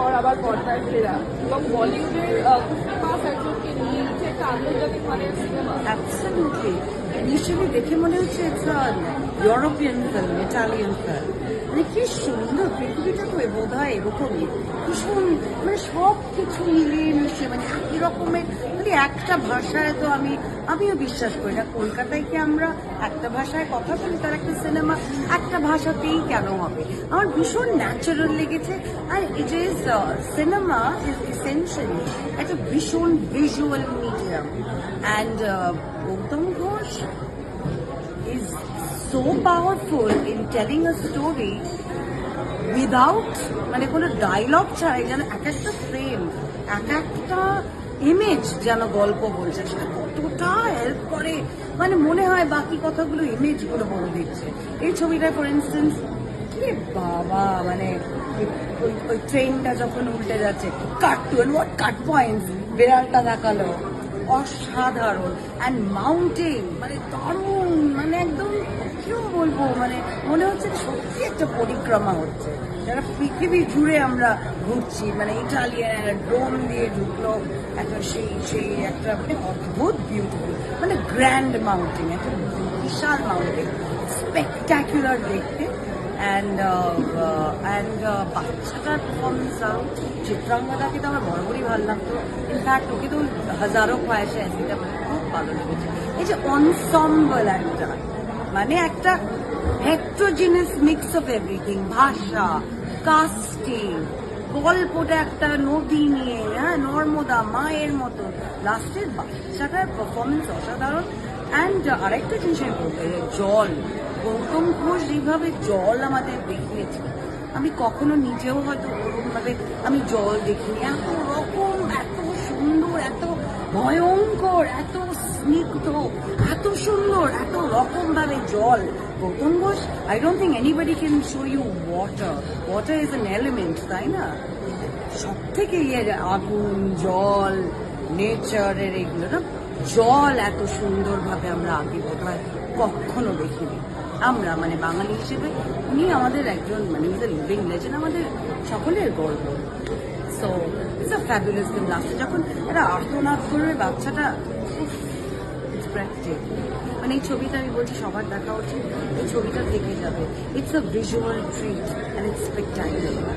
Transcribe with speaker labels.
Speaker 1: পর আবার পর্দায় ফেরা এবং বলিউডের মাস একজনকে নিয়ে যে একটা আন্তর্জাতিক মানের সিনেমা।
Speaker 2: অ্যাবসলিউটলি ইনিশিয়ালি দেখে মনে হচ্ছে it's European film, Italian film. মানে কি সুন্দর পৃথিবীটা তো বোধ হয় এরকমই ভীষণ, মানে সব কিছু মিলিয়ে মিশিয়ে, মানে একই রকমের, মানে একটা ভাষায় তো আমিও বিশ্বাস করি না কলকাতায় কি আমরা একটা ভাষায় কথা বলি, তার একটা সিনেমা একটা ভাষাতেই কেন হবে। আমার ভীষণ ন্যাচারাল লেগেছে। আর এই যে সিনেমা ইজ এসেনশিয়ালি একটা ভীষণ visual medium, and Gautam Ghosh is so powerful in telling a story without মানে কোনো ডায়লগ ছাড়াই, যেন এক একটা ফ্রেম, এক একটা ইমেজ যেন গল্প বলছে, সেটা কতটা হেল্প করে। মানে মনে হয় বাকি কথাগুলো ইমেজগুলো বলে দিচ্ছে। এই ছবিটা ফর ইনস্টেন্স, কি বাবা, মানে ওই ট্রেনটা যখন উল্টে যাচ্ছে, cut to end what cut points, বিড়ালটা দেখালো, অসাধারণ। অ্যান্ড মাউন্টেন, মানে দারুণ, মানে একদম কেউ বলবো, মানে মনে হচ্ছে সত্যি একটা পরিক্রমা হচ্ছে, যারা পৃথিবী জুড়ে আমরা ঘুরছি। মানে ইটালিয়ান একটা ড্রোন দিয়ে ঢুকলো, একটা সেই একটা মানে অদ্ভুত বিউটিফুল, মানে গ্র্যান্ড মাউন্টেন, একটা বিশাল মাউন্টেন, স্পেকট্যাকুলার দেখতে। অ্যান্ড বাচ্চাটার পারফরমেন্স, চিত্রাঙ্গদাকে তো আমার বরাবরই ভালো লাগতো। ইনফ্যাক্ট ওকে তো হাজারো খোয়াইশে আসিটা মানে খুব ভালো লেগেছে। এই যে অনসম্বল একটা, মানে একটা হেক্টোজিনাস মিক্স অফ এভরিথিং, ভাষা, কাস্টিং, গল্পটা একটা নদী নিয়ে, হ্যাঁ, নর্মদা মায়ের মতো, লাস্টের বাচ্চাটার পারফরমেন্স অসাধারণ। অ্যান্ড আরেকটা জিনিস আমি বলতে, জল, গৌতম ঘোষ যেভাবে জল আমাদের দেখিয়েছে, আমি কখনো নিজেও হয়তো ওরকমভাবে আমি জল দেখিনি। এত রকম, এত সুন্দর, এত ভয়ঙ্কর, এত স্নিগ্ধ, এত সুন্দর, এত রকম ভাবে জল। Gautam Ghosh, I don't think anybody can show you water. Water is an element, তাই না? সব থেকে আগুন, জল, নেচারের এগুলো না, জল এত সুন্দরভাবে আমরা আগে বোধ হয় কখনো দেখিনি। আমরা মানে বাঙালি হিসেবে উনি আমাদের একজন, মানে ইজ এ লিভিং লেজেন্ড, আমাদের সকলের গর্ব। So it's a fabulous film. লাস্টে যখন একটা আর্তনাদ করবে বাচ্চাটা, মানে এই ছবিটা আমি বলছি সবার দেখা উচিত, এই ছবিটা দেখে যাবে। It's a visual treat and it's স্পেকট্যাকুলার।